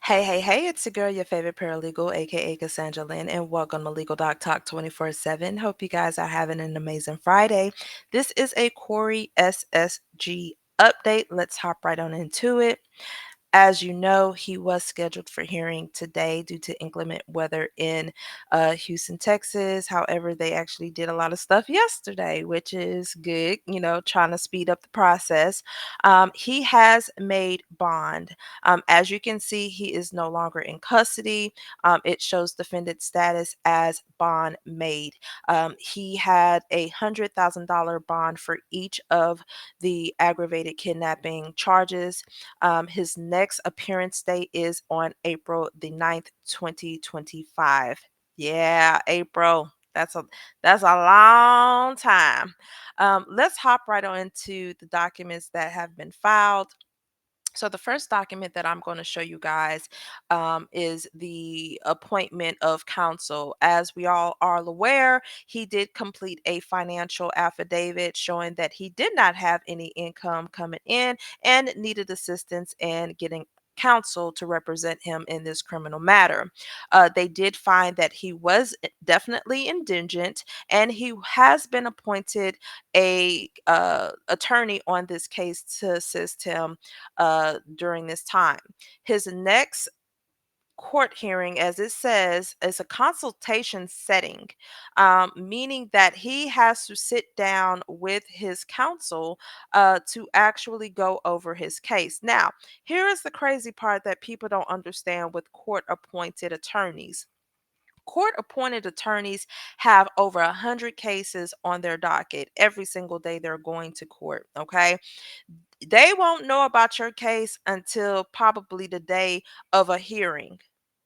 Hey, it's your girl, your favorite paralegal, aka Cassandra Lynn, and welcome to Legal Doc Talk 24/7. Hope you guys are having an amazing Friday. This is a Corey SSG update. Let's hop right on into it. As you know, he was scheduled for hearing today due to inclement weather in Houston, Texas. However, they actually did a lot of stuff yesterday, which is good, trying to speed up the process. He has made bond. As you can see, he is no longer in custody. It shows defendant status as bond made. He had $100,000 bond for each of the aggravated kidnapping charges. His next appearance date is on April the 9th, 2025. Yeah, April. That's a long time. Let's hop right on into the documents that have been filed. So the first document that I'm going to show you guys is the appointment of counsel. As we all are aware, he did complete a financial affidavit showing that he did not have any income coming in and needed assistance in getting counsel to represent him in this criminal matter. They did find that he was definitely indigent and he has been appointed a attorney on this case to assist him during this time. His next court hearing, as it says, is a consultation setting, meaning that he has to sit down with his counsel to actually go over his case. Now, here is the crazy part that people don't understand with court appointed attorneys. Court appointed attorneys have over 100 cases on their docket every single day they're going to court. Okay, they won't know about your case until probably the day of a hearing.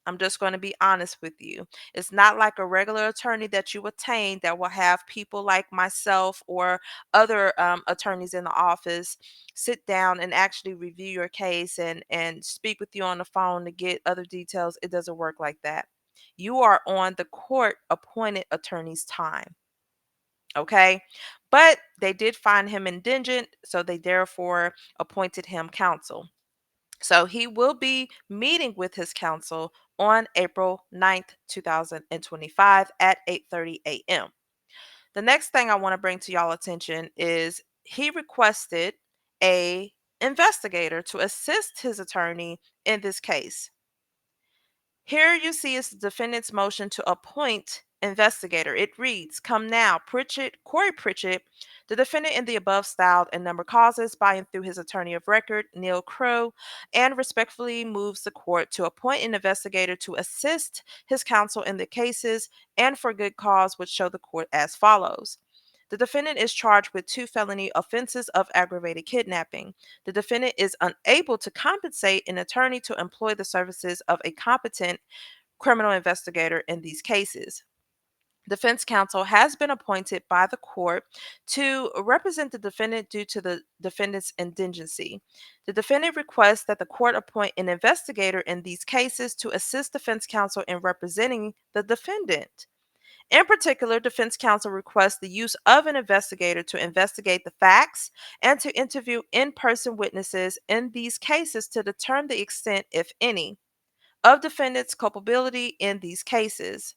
I'm just going to be honest with you. It's not like a regular attorney that you attain that will have people like myself or other attorneys in the office sit down and actually review your case and speak with you on the phone to get other details. It doesn't work like that. You are on the court appointed attorney's time. Okay. But they did find him indigent, so they therefore appointed him counsel. So he will be meeting with his counsel on April 9th, 2025 at 8:30 a.m. The next thing I want to bring to y'all attention is he requested a investigator to assist his attorney in this case. Here you see is the defendant's motion to appoint investigator. It reads, "Come now, Corey Pritchett, the defendant in the above styled and numbered causes by and through his attorney of record, Neil Crow, and respectfully moves the court to appoint an investigator to assist his counsel in the cases and for good cause, which show the court as follows. The defendant is charged with 2 felony offenses of aggravated kidnapping. The defendant is unable to compensate an attorney to employ the services of a competent criminal investigator in these cases. Defense counsel has been appointed by the court to represent the defendant due to the defendant's indigency. The defendant requests that the court appoint an investigator in these cases to assist defense counsel in representing the defendant. In particular, defense counsel requests the use of an investigator to investigate the facts and to interview in person witnesses in these cases to determine the extent, if any, of defendant's culpability in these cases.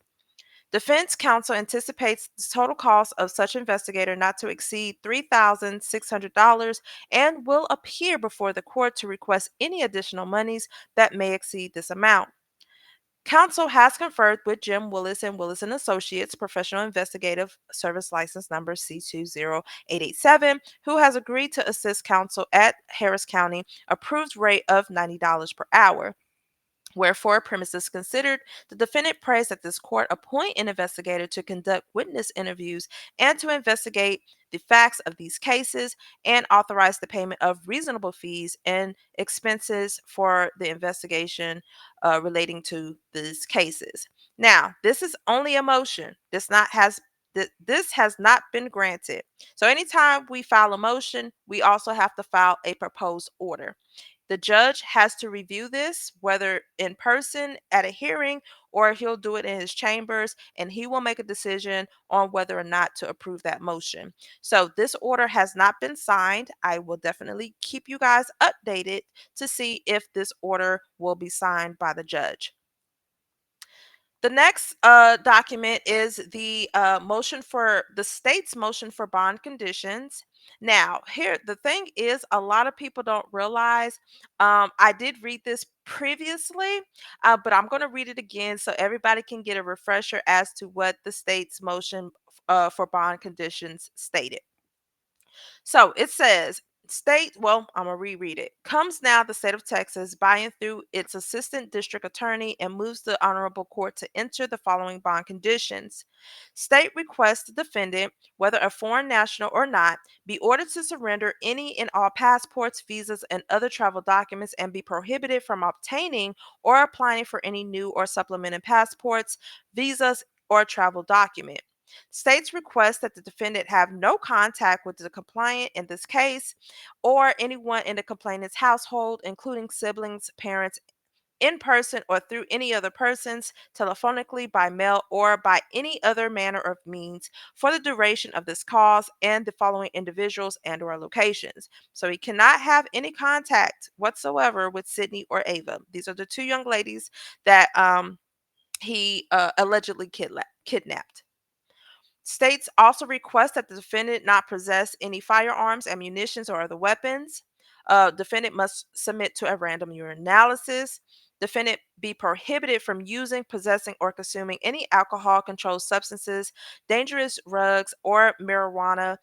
Defense counsel anticipates the total cost of such investigator not to exceed $3,600 and will appear before the court to request any additional monies that may exceed this amount. Counsel has conferred with Jim Willis and Willis and Associates, Professional Investigative Service License Number C20887, who has agreed to assist counsel at Harris County, approved rate of $90 per hour. Wherefore, premises considered, the defendant prays that this court appoint an investigator to conduct witness interviews and to investigate the facts of these cases and authorize the payment of reasonable fees and expenses for the investigation relating to these cases. Now, this is only a motion. This has not been granted. So anytime we file a motion, we also have to file a proposed order. The judge has to review this, whether in person at a hearing or he'll do it in his chambers, and he will make a decision on whether or not to approve that motion. So, this order has not been signed. I will definitely keep you guys updated to see if this order will be signed by the judge. The next document is the motion for the state's motion for bond conditions. Now, here the thing is, a lot of people don't realize. I did read this previously, but I'm going to read it again so everybody can get a refresher as to what the state's motion for bond conditions stated. So it says, I'm going to reread it. Comes now the state of Texas by and through its assistant district attorney and moves the honorable court to enter the following bond conditions. State requests the defendant, whether a foreign national or not, be ordered to surrender any and all passports, visas, and other travel documents and be prohibited from obtaining or applying for any new or supplemented passports, visas, or travel document. States request that the defendant have no contact with the complainant in this case or anyone in the complainant's household, including siblings, parents, in person or through any other persons, telephonically, by mail, or by any other manner of means for the duration of this cause and the following individuals and or locations. So he cannot have any contact whatsoever with Sydney or Ava. These are the two young ladies that he allegedly kidnapped. States also request that the defendant not possess any firearms, ammunitions, or other weapons. Defendant must submit to a random urinalysis. Defendant be prohibited from using, possessing, or consuming any alcohol, controlled substances, dangerous drugs, or marijuana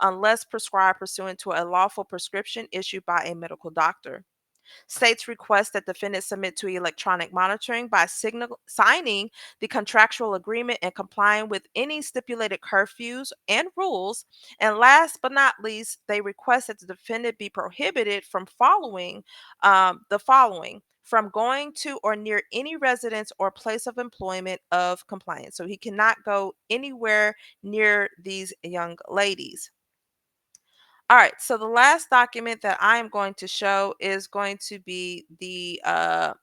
unless prescribed pursuant to a lawful prescription issued by a medical doctor. States request that defendants submit to electronic monitoring by signing the contractual agreement and complying with any stipulated curfews and rules. And last but not least, they request that the defendant be prohibited from following the following from going to or near any residence or place of employment of compliance. So he cannot go anywhere near these young ladies. All right, so the last document that I am going to show is going to be the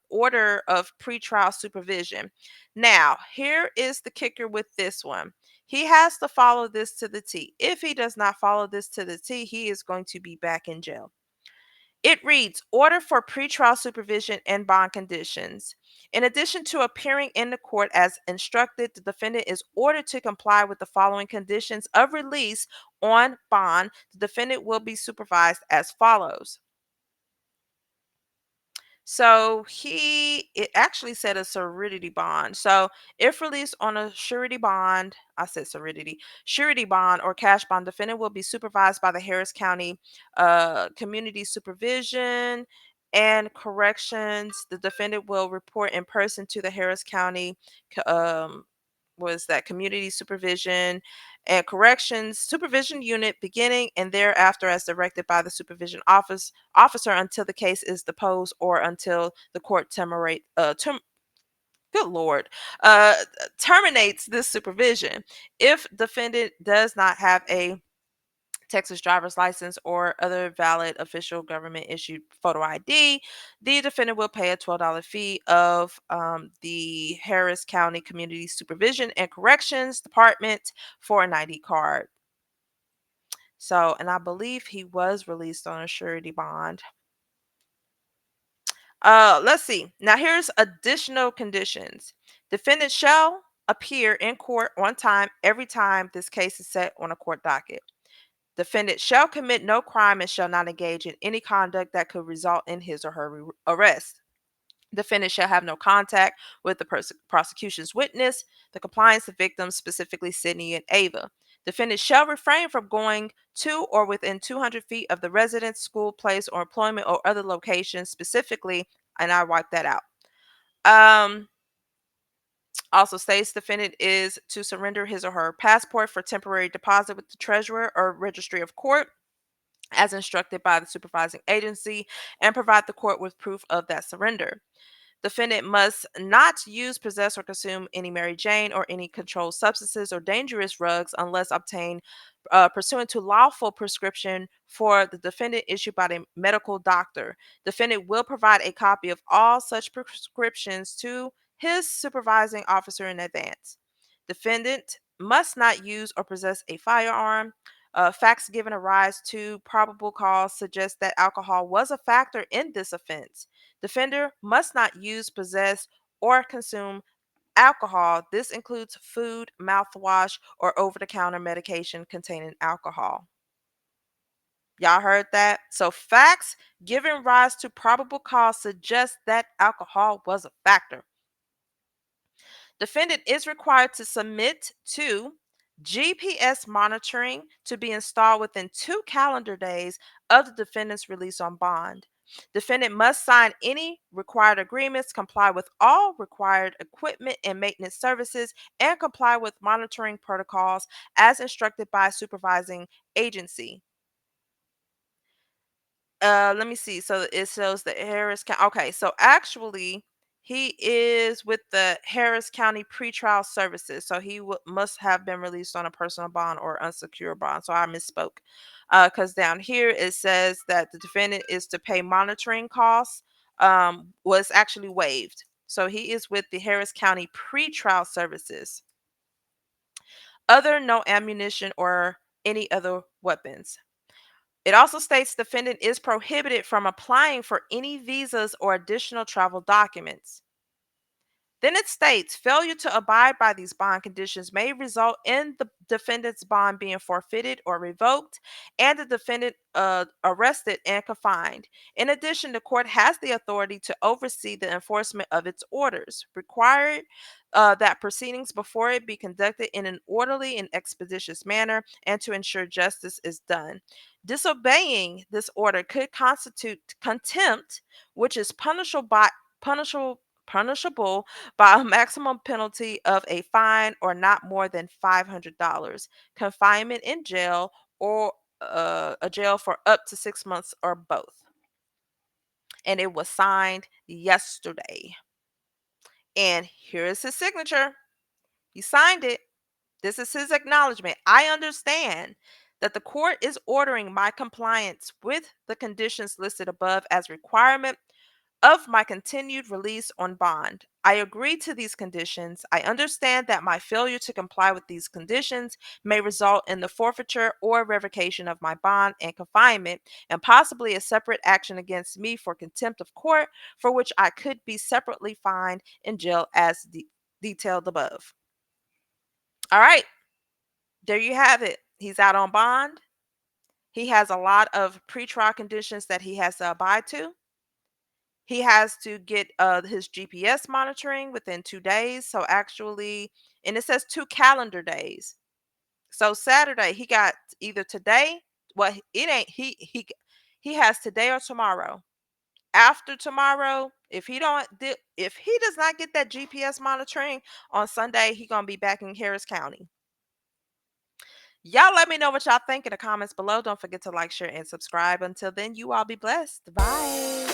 order of pretrial supervision. Now, here is the kicker with this one. He has to follow this to the T. If he does not follow this to the T, he is going to be back in jail. It reads, Order for pretrial supervision and bond conditions. In addition to appearing in the court as instructed, the defendant is ordered to comply with the following conditions of release on bond. The defendant will be supervised as follows. So it actually said a surety bond. So if released on a surety bond, I said surety bond or cash bond, defendant will be supervised by the Harris County Community Supervision and Corrections. The defendant will report in person to the Harris County was that community supervision and corrections supervision unit beginning and thereafter as directed by the supervision officer until the case is deposed or until the court good lord uh, terminates this supervision. If defendant does not have a Texas driver's license or other valid official government issued photo ID, the defendant will pay a $12 fee of the Harris County Community Supervision and Corrections Department for an ID card. So, and I believe he was released on a surety bond. Let's see. Now, here's additional conditions. Defendant shall appear in court on time every time this case is set on a court docket. Defendant shall commit no crime and shall not engage in any conduct that could result in his or her arrest. Defendant shall have no contact with the prosecution's witness, the compliance of victims, specifically Sydney and Ava. Defendant shall refrain from going to or within 200 feet of the residence, school, place, or employment or other location specifically, and I wiped that out. Also states defendant is to surrender his or her passport for temporary deposit with the treasurer or registry of court as instructed by the supervising agency and provide the court with proof of that surrender. Defendant must not use, possess, or consume any Mary Jane or any controlled substances or dangerous drugs unless obtained pursuant to lawful prescription for the defendant issued by the medical doctor. Defendant will provide a copy of all such prescriptions to his supervising officer in advance. Defendant must not use or possess a firearm. Facts given a rise to probable cause suggest that alcohol was a factor in this offense. Defender must not use, possess, or consume alcohol. This includes food, mouthwash, or over the counter medication containing alcohol. Y'all heard that? So, facts giving rise to probable cause suggest that alcohol was a factor. Defendant is required to submit to GPS monitoring to be installed within 2 calendar days of the defendant's release on bond. Defendant must sign any required agreements, comply with all required equipment and maintenance services, and comply with monitoring protocols as instructed by supervising agency. Let me see. So it shows the Harris County. Okay, so actually, he is with the Harris County Pretrial Services. So he must have been released on a personal bond or unsecured bond. So I misspoke. Because down here it says that the defendant is to pay monitoring costs. Was actually waived. So he is with the Harris County Pretrial Services. Other no ammunition or any other weapons. It also states defendant is prohibited from applying for any visas or additional travel documents. Then it states failure to abide by these bond conditions may result in the defendant's bond being forfeited or revoked and the defendant arrested and confined. In addition, the court has the authority to oversee the enforcement of its orders, required that proceedings before it be conducted in an orderly and expeditious manner and to ensure justice is done. Disobeying this order could constitute contempt, which is punishable by a maximum penalty of a fine or not more than $500, confinement in jail, or a jail for up to 6 months, or both. And it was signed yesterday. And here is his signature. He signed it. This is his acknowledgement. I understand that the court is ordering my compliance with the conditions listed above as requirement of my continued release on bond. I agree to these conditions. I understand that my failure to comply with these conditions may result in the forfeiture or revocation of my bond and confinement, and possibly a separate action against me for contempt of court, for which I could be separately fined in jail as detailed above. All right, there you have it. He's out on bond. He has a lot of pretrial conditions that he has to abide to. He has to get his GPS monitoring within 2 days. So actually, and it says 2 calendar days. So Saturday he got either today. Well, it ain't he has today or tomorrow. After tomorrow, if he does not get that GPS monitoring on Sunday, he gonna be back in Harris County. Y'all let me know what y'all think in the comments below. Don't forget to like, share, and subscribe. Until then, you all be blessed. Bye.